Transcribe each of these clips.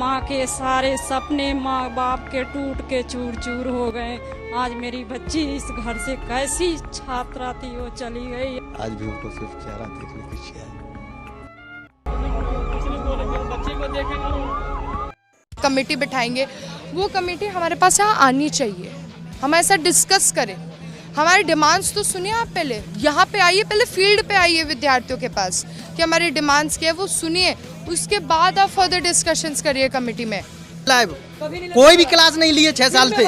माँ के सारे सपने माँ बाप के टूट के चूर चूर हो गए। आज मेरी बच्ची इस घर से कैसी छात्रा थी वो चली गई। आज भी उनको सिर्फ चेहरा देखने की इच्छा है। कमेटी बिठाएंगे, वो कमेटी हमारे पास यहाँ आनी चाहिए, हम ऐसा डिस्कस करें, हमारे डिमांड्स तो सुनिए। आप पहले यहाँ पे आइए, पहले फील्ड पे आइए विद्यार्थियों के पास कि हमारी डिमांड्स क्या है वो सुनिए, उसके बाद आप फर्दर डिस्कशंस करिए कमेटी में। लाइव कोई भी क्लास नहीं लिए 6 साल से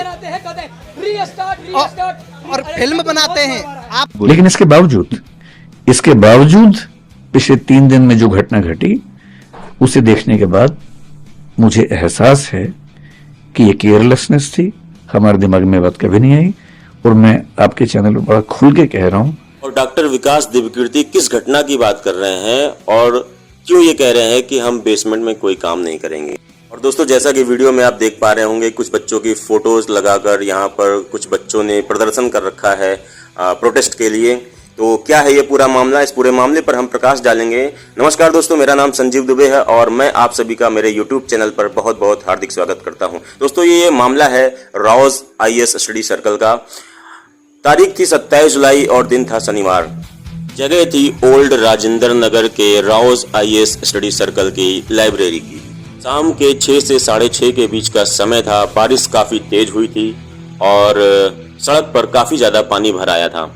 और फिल्म बनाते हैं आप। लेकिन इसके बावजूद पिछले 3 दिन में जो घटना घटी उसे देखने के बाद मुझे एहसास है कि ये केयरलेसनेस थी, हमारे दिमाग में बात कभी नहीं आई और मैं आपके चैनल पर बड़ा खुल के कह रहा हूं। और डॉक्टर विकास दिव्यकीर्ति किस घटना की बात कर रहे हैं और क्यों ये कह रहे हैं कि हम बेसमेंट में कोई काम नहीं करेंगे। और दोस्तों, जैसा कि वीडियो में आप देख पा रहे होंगे, कुछ बच्चों की फोटोज लगाकर यहाँ पर कुछ बच्चों ने प्रदर्शन कर रखा है प्रोटेस्ट के लिए। तो क्या है ये पूरा मामला, इस पूरे मामले पर हम प्रकाश डालेंगे। नमस्कार दोस्तों, मेरा नाम संजीव दुबे है और मैं आप सभी का मेरे YouTube चैनल पर बहुत बहुत हार्दिक स्वागत करता हूं। दोस्तों, ये मामला है राउज IAS स्टडी सर्कल का। तारीख थी 27 जुलाई और दिन था शनिवार। जगह थी ओल्ड राजेंद्र नगर के राउज IAS स्टडी सर्कल की लाइब्रेरी की। शाम के 6 से 6:30 के बीच का समय था। बारिश काफी तेज हुई थी और सड़क पर काफी ज्यादा पानी भर आया था।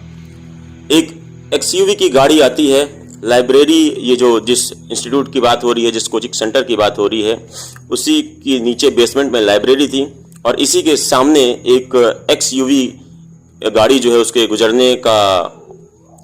एक XUV की गाड़ी आती है। लाइब्रेरी, ये जो जिस इंस्टीट्यूट की बात हो रही है, जिस कोचिंग सेंटर की बात हो रही है, उसी की नीचे बेसमेंट में लाइब्रेरी थी और इसी के सामने एक XUV गाड़ी जो है उसके गुजरने का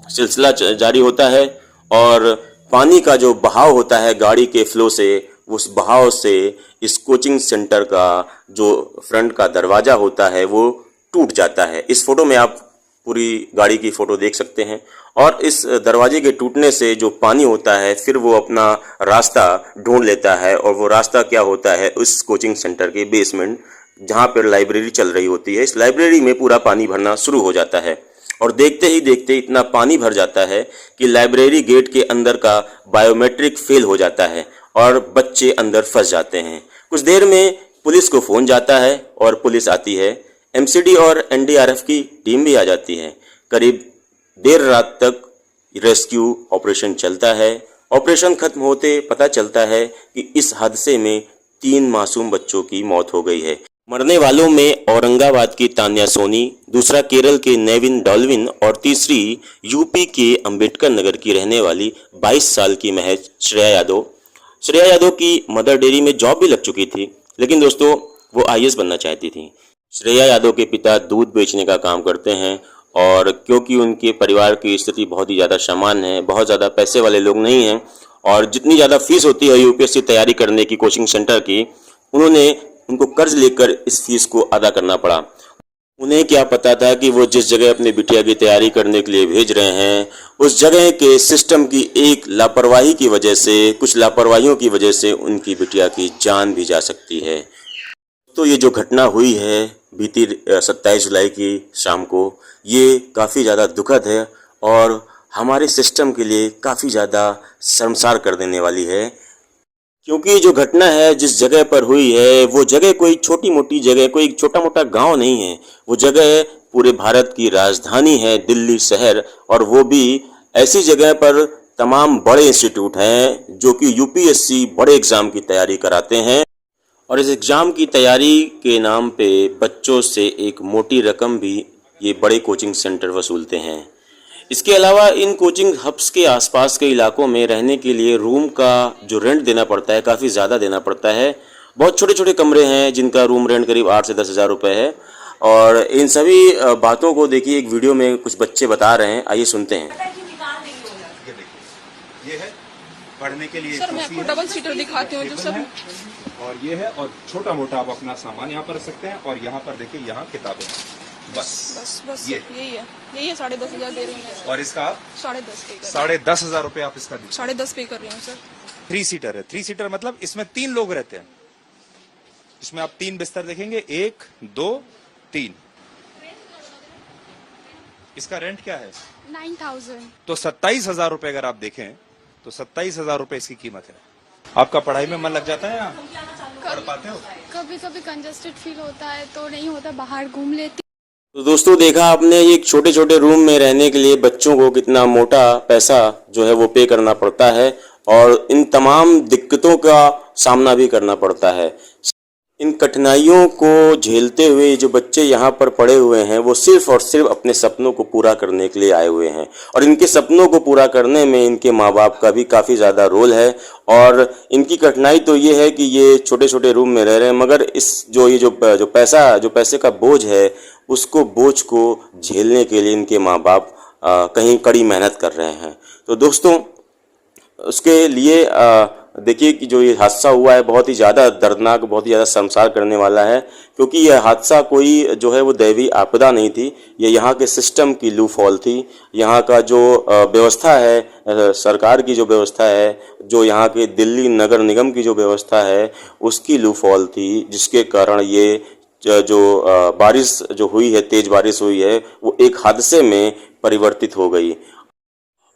सिलसिला जारी होता है और पानी का जो बहाव होता है गाड़ी के फ्लो से, उस बहाव से इस कोचिंग सेंटर का जो फ्रंट का दरवाजा होता है वो टूट जाता है। इस फोटो में आप पूरी गाड़ी की फोटो देख सकते हैं और इस दरवाजे के टूटने से जो पानी होता है फिर वो अपना रास्ता ढूंढ लेता है और वो रास्ता क्या होता है, उस कोचिंग सेंटर के बेसमेंट जहां पर लाइब्रेरी चल रही होती है, इस लाइब्रेरी में पूरा पानी भरना शुरू हो जाता है। और देखते ही देखते इतना पानी भर जाता है कि लाइब्रेरी गेट के अंदर का बायोमेट्रिक फेल हो जाता है और बच्चे अंदर फंस जाते हैं। कुछ देर में पुलिस को फोन जाता है और पुलिस आती है। MCD और NDRF की टीम भी आ जाती है। करीब देर रात तक रेस्क्यू ऑपरेशन चलता है। ऑपरेशन खत्म होते पता चलता है कि इस हादसे में 3 मासूम बच्चों की मौत हो गई है। मरने वालों में औरंगाबाद की तान्या सोनी, दूसरा केरल के नेविन डॉल्विन और तीसरी यूपी के अंबेडकर नगर की रहने वाली 22 साल की महज श्रेया यादव। श्रेया यादव की मदर डेयरी में जॉब भी लग चुकी थी, लेकिन दोस्तों वो IAS बनना चाहती थी। श्रेया यादव के पिता दूध बेचने का काम करते हैं और क्योंकि उनके परिवार की स्थिति बहुत ही ज़्यादा सामान्य है, बहुत ज़्यादा पैसे वाले लोग नहीं हैं और जितनी ज़्यादा फीस होती है UPSC तैयारी करने की कोचिंग सेंटर की, उनको कर्ज लेकर इस फीस को अदा करना पड़ा। उन्हें क्या पता था कि वो जिस जगह अपने बिटिया की तैयारी करने के लिए भेज रहे हैं, उस जगह के सिस्टम की एक लापरवाही की वजह से, कुछ लापरवाहियों की वजह से उनकी बिटिया की जान भी जा सकती है। तो ये जो घटना हुई है बीती 27 जुलाई की शाम को, ये काफ़ी ज़्यादा दुखद है और हमारे सिस्टम के लिए काफ़ी ज़्यादा शर्मसार कर देने वाली है। क्योंकि जो घटना है जिस जगह पर हुई है वो जगह कोई छोटी मोटी जगह, कोई छोटा मोटा गांव नहीं है। वो जगह पूरे भारत की राजधानी है, दिल्ली शहर, और वो भी ऐसी जगह पर तमाम बड़े इंस्टीट्यूट हैं जो कि UPSC बड़े एग्ज़ाम की तैयारी कराते हैं और इस एग्ज़ाम की तैयारी के नाम पे बच्चों से एक मोटी रकम भी ये बड़े कोचिंग सेंटर वसूलते हैं। इसके अलावा इन कोचिंग हब्स के आसपास के इलाकों में रहने के लिए रूम का जो रेंट देना पड़ता है काफ़ी ज़्यादा देना पड़ता है। बहुत छोटे छोटे कमरे हैं जिनका रूम रेंट करीब 8 से 10 हज़ार रुपये है। और इन सभी बातों को देखिए एक वीडियो में कुछ बच्चे बता रहे हैं, आइए सुनते हैं। ये है पढ़ने के लिए, सर मैं आपको डबल सीटर दिखाती हूँ जो सब, और ये है, और छोटा मोटा आप अपना सामान यहाँ पर रख सकते हैं। और यहाँ पर देखिए, यहाँ किताबें, बस यही है 10,500 दे रही हूँ। और इसका आप 10,500 10,500 रुपये आप इसका 10,500 पे कर रही हूँ सर। 3 सीटर है। 3 सीटर मतलब इसमें 3 लोग रहते हैं। इसमें आप 3 बिस्तर देखेंगे, 1 2 3। इसका रेंट क्या है? 9,000। तो 27,000 रुपये अगर आप देखें तो 27,000 रुपये इसकी कीमत है। आपका पढ़ाई में मन लग जाता है यहाँ? पाते हो? कभी कभी कंजस्टेड फील होता है तो नहीं होता, बाहर घूम लेती। तो दोस्तों देखा आपने, एक छोटे छोटे रूम में रहने के लिए बच्चों को कितना मोटा पैसा जो है वो पे करना पड़ता है और इन तमाम दिक्कतों का सामना भी करना पड़ता है। इन कठिनाइयों को झेलते हुए जो बच्चे यहाँ पर पड़े हुए हैं वो सिर्फ और सिर्फ अपने सपनों को पूरा करने के लिए आए हुए हैं और इनके सपनों को पूरा करने में इनके माँ बाप का भी काफ़ी ज़्यादा रोल है। और इनकी कठिनाई तो ये है कि ये छोटे छोटे रूम में रह रहे हैं, मगर इस जो पैसे का बोझ है उसको बोझ को झेलने के लिए इनके माँ बाप कहीं कड़ी मेहनत कर रहे हैं। तो दोस्तों उसके लिए देखिए कि जो ये हादसा हुआ है बहुत ही ज़्यादा दर्दनाक, बहुत ही ज़्यादा शर्मसार करने वाला है, क्योंकि यह हादसा कोई जो है वो दैवी आपदा नहीं थी, ये यहाँ के सिस्टम की लू फॉल थी। यहाँ का जो व्यवस्था है, सरकार की जो व्यवस्था है, जो यहाँ के दिल्ली नगर निगम की जो व्यवस्था है उसकी लू फॉल थी, जिसके कारण ये जो बारिश जो हुई है, तेज बारिश हुई है, वो एक हादसे में परिवर्तित हो गई।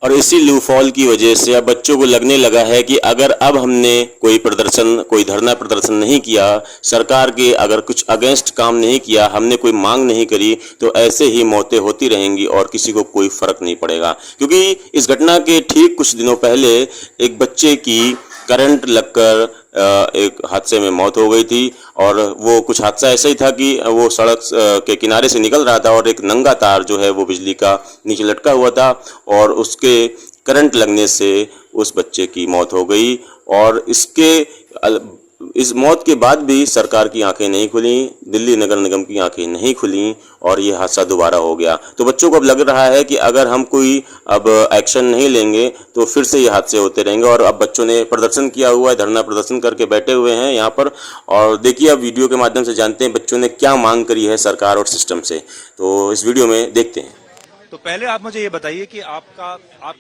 और इसी लू फॉल की वजह से अब बच्चों को लगने लगा है कि अगर अब हमने कोई धरना प्रदर्शन नहीं किया, सरकार के अगर कुछ अगेंस्ट काम नहीं किया, हमने कोई मांग नहीं करी, तो ऐसे ही मौतें होती रहेंगी और किसी को कोई फर्क नहीं पड़ेगा। क्योंकि इस घटना के ठीक कुछ दिनों पहले एक बच्चे की करंट लगकर एक हादसे में मौत हो गई थी और वो कुछ हादसा ऐसा ही था कि वो सड़क के किनारे से निकल रहा था और एक नंगा तार जो है वो बिजली का नीचे लटका हुआ था और उसके करंट लगने से उस बच्चे की मौत हो गई। और इस मौत के बाद भी सरकार की आंखें नहीं खुली, दिल्ली नगर निगम की आंखें नहीं खुली और ये हादसा दोबारा हो गया। तो बच्चों को अब लग रहा है कि अगर हम कोई अब एक्शन नहीं लेंगे तो फिर से ये हादसे होते रहेंगे। और अब बच्चों ने प्रदर्शन किया हुआ है, धरना प्रदर्शन करके बैठे हुए हैं यहाँ पर। और देखिए अब वीडियो के माध्यम से जानते हैं बच्चों ने क्या मांग करी है सरकार और सिस्टम से, तो इस वीडियो में देखते हैं। तो पहले आप मुझे ये बताइए कि आप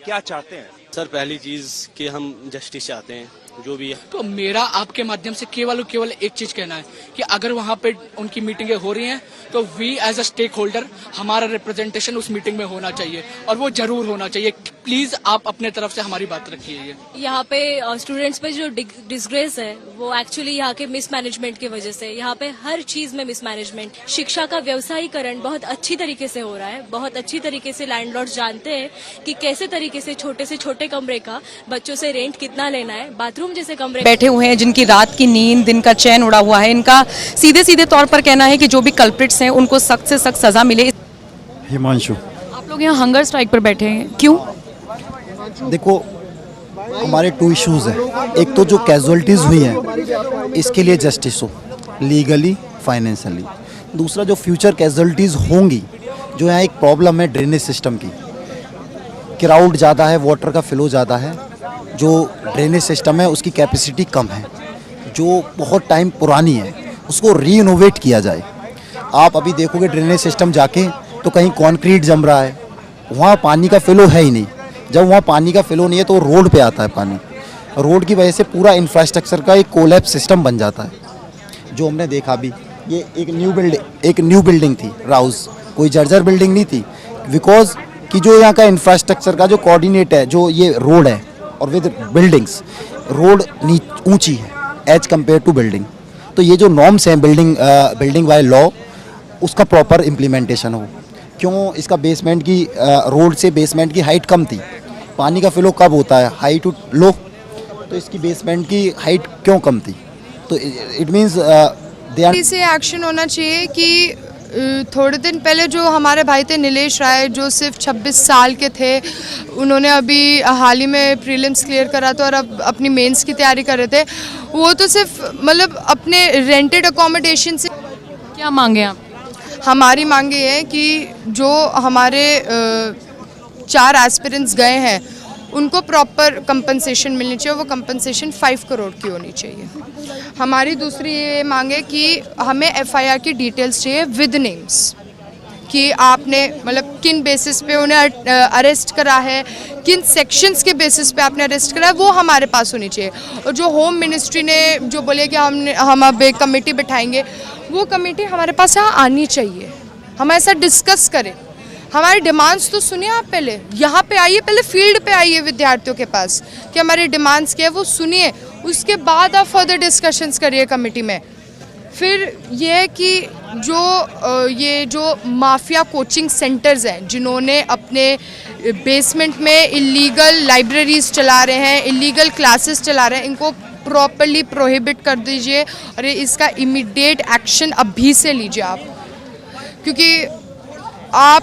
क्या चाहते हैं? सर पहली चीज कि हम जस्टिस चाहते हैं जो भी है। तो मेरा आपके माध्यम से केवल एक चीज कहना है कि अगर वहाँ पे उनकी मीटिंगें हो रही हैं तो we as a stakeholder हमारा रिप्रेजेंटेशन उस मीटिंग में होना चाहिए और वो जरूर होना चाहिए। प्लीज आप अपने तरफ से हमारी बात रखिए। यहाँ पे स्टूडेंट्स पे जो डिसग्रेस है वो एक्चुअली यहाँ के मिसमैनेजमेंट की वजह से, यहाँ पे हर चीज में मिसमैनेजमेंट। शिक्षा का व्यवसायीकरण बहुत अच्छी तरीके से हो रहा है, बहुत अच्छी तरीके से लैंडलॉर्ड्स जानते हैं कि कैसे तरीके से छोटे कमरे का बच्चों से रेंट कितना लेना है, बाथरूम जैसे कमरे बैठे हुए हैं जिनकी रात की नींद, दिन का चैन उड़ा हुआ है। इनका सीधे तौर पर कहना है कि जो भी कल्प्रिट्स हैं उनको सख्त से सख्त सजा मिले। हिमांशु, आप लोग यहाँ हंगर स्ट्राइक पर बैठे हैं, क्यों? देखो हमारे 2 इश्यूज हैं। एक तो जो कैजुअलिटीज़ हुई हैं इसके लिए जस्टिस हो, लीगली फाइनेंशियली। दूसरा जो फ्यूचर कैजुअलिटीज़ होंगी, जो यहाँ एक प्रॉब्लम है ड्रेनेज सिस्टम की, क्राउड ज़्यादा है, वाटर का फ्लो ज़्यादा है, जो ड्रेनेज सिस्टम है उसकी कैपेसिटी कम है, जो बहुत टाइम पुरानी है, उसको रीइनोवेट किया जाए। आप अभी देखोगे ड्रेनेज सिस्टम जाके तो कहीं कंक्रीट जम रहा है, वहाँ पानी का फ्लो है ही नहीं। जब वहाँ पानी का फ्लो नहीं है तो रोड पे आता है पानी, रोड की वजह से पूरा इंफ्रास्ट्रक्चर का एक कोलैप्स सिस्टम बन जाता है। जो हमने देखा अभी, ये एक न्यू बिल्डिंग थी राउस, कोई जर्जर बिल्डिंग नहीं थी, बिकॉज कि जो यहाँ का इंफ्रास्ट्रक्चर का जो कोऑर्डिनेट है, जो ये रोड है और विद बिल्डिंग्स, रोड ऊंची है एज कम्पेयर टू बिल्डिंग। तो ये जो नॉर्म्स हैं बिल्डिंग बाय लॉ, उसका प्रॉपर इम्प्लीमेंटेशन हो। क्यों इसका बेसमेंट की रोड से बेसमेंट की हाइट कम थी, पानी का फ्लो कब होता है, हाई टू लो, तो इसकी बेसमेंट की हाइट क्यों कम थी? तो इट मीन्स इसे एक्शन होना चाहिए कि थोड़े दिन पहले जो हमारे भाई थे नीलेश राय, जो सिर्फ 26 साल के थे, उन्होंने अभी हाल ही में प्रीलिम्स क्लियर करा था और अब अपनी मेंस की तैयारी कर रहे थे। वो तो सिर्फ मतलब अपने रेंटेड अकोमोडेशन से। क्या मांगे आप? हमारी मांगे है कि जो हमारे 4 एस्पिरेंट्स गए हैं उनको प्रॉपर कंपनसेशन मिलनी चाहिए, वो कंपनसेशन 5 करोड़ की होनी चाहिए। हमारी दूसरी ये मांग है कि हमें FIR की डिटेल्स चाहिए विद नेम्स, कि आपने मतलब किन बेसिस पे उन्हें अरेस्ट करा है, किन सेक्शंस के बेसिस पे आपने अरेस्ट करा है, वो हमारे पास होनी चाहिए। और जो होम मिनिस्ट्री ने जो बोले कि हम अब एक कमेटी बिठाएंगे, वो कमेटी हमारे पास यहाँ आनी चाहिए, हम ऐसा डिस्कस करें। हमारी डिमांड्स तो सुनिए आप, पहले यहाँ पे आइए, पहले फील्ड पे आइए विद्यार्थियों के पास कि हमारी डिमांड्स क्या है वो सुनिए, उसके बाद आप फर्दर डिस्कशंस करिए कमेटी में। फिर ये है कि ये जो माफिया कोचिंग सेंटर्स हैं जिन्होंने अपने बेसमेंट में इलीगल लाइब्रेरीज चला रहे हैं, इलीगल क्लासेस चला रहे हैं, इनको प्रॉपरली प्रोहिबिट कर दीजिए और इसका इमीडिएट एक्शन अभी से लीजिए आप, क्योंकि आप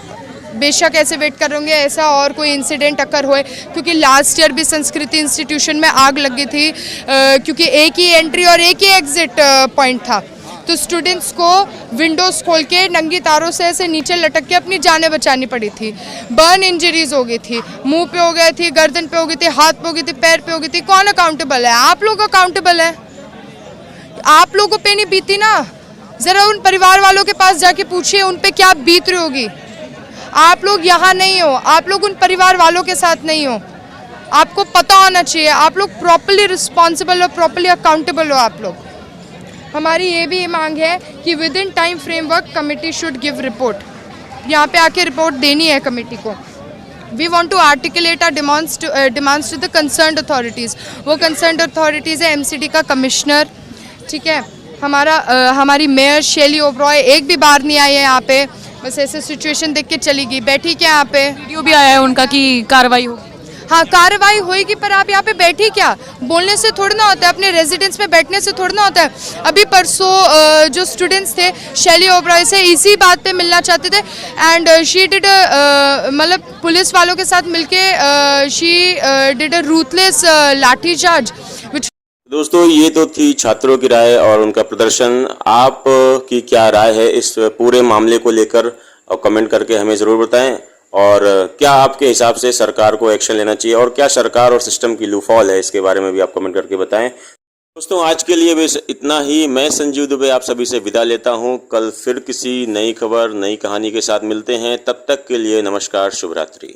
बेशक ऐसे वेट करोगे ऐसा और कोई इंसिडेंट अकर होए, क्योंकि लास्ट ईयर भी संस्कृति इंस्टीट्यूशन में आग लगी थी क्योंकि एक ही एंट्री और एक ही एग्जिट पॉइंट था, तो स्टूडेंट्स को विंडोज़ खोल के नंगी तारों से ऐसे नीचे लटक के अपनी जानें बचानी पड़ी थी। बर्न इंजरीज हो गई थी, मुंह पे हो गई थी, गर्दन पे हो गई थी, हाथ पे हो गई थी, पैर पे हो गई थी। कौन अकाउंटेबल है? आप लोग अकाउंटेबल है। आप लोगों पे नहीं बीती ना, ज़रा उन परिवार वालों के पास जाके पूछिए उन पे क्या बीत रही होगी। आप लोग यहाँ नहीं हो, आप लोग उन परिवार वालों के साथ नहीं हो, आपको पता होना चाहिए। आप लोग प्रॉपर्ली रिस्पॉन्सिबल हो, प्रॉपर्ली अकाउंटेबल हो आप लोग। हमारी ये भी मांग है कि within time framework committee should give report, यहाँ पे आके रिपोर्ट देनी है कमेटी को। We want to articulate our demands to the concerned authorities. वो कंसर्न्ड अथॉरिटीज़ है MCD का कमिश्नर, ठीक है, हमारी मेयर शैली ओबरॉय एक भी बार नहीं आई है यहाँ पे, बस ऐसे सिचुएशन देख के चली गई, बैठी क्या यहाँ पे। वीडियो भी आया है उनका कि कार्रवाई हो। हाँ, कार्रवाई होएगी, पर आप यहाँ पे बैठी क्या? बोलने से थोड़ा ना होता है, अपने रेजिडेंस में बैठने से थोड़ा ना होता है। अभी परसों जो स्टूडेंट्स थे शैली ओबरॉय से इसी बात पे मिलना चाहते थे एंड शी डिड मतलब पुलिस वालों के साथ मिलके she did a ruthless lathicharge. दोस्तों, ये तो थी छात्रों की राय और उनका प्रदर्शन। आप की क्या राय है इस पूरे मामले को लेकर, और कमेंट करके हमें ज़रूर बताएं। और क्या आपके हिसाब से सरकार को एक्शन लेना चाहिए, और क्या सरकार और सिस्टम की लूफॉल है, इसके बारे में भी आप कमेंट करके बताएं। दोस्तों, आज के लिए बस इतना ही। मैं संजीव दुबे आप सभी से विदा लेता हूं। कल फिर किसी नई खबर, नई कहानी के साथ मिलते हैं। तब तक के लिए नमस्कार, शुभ रात्रि।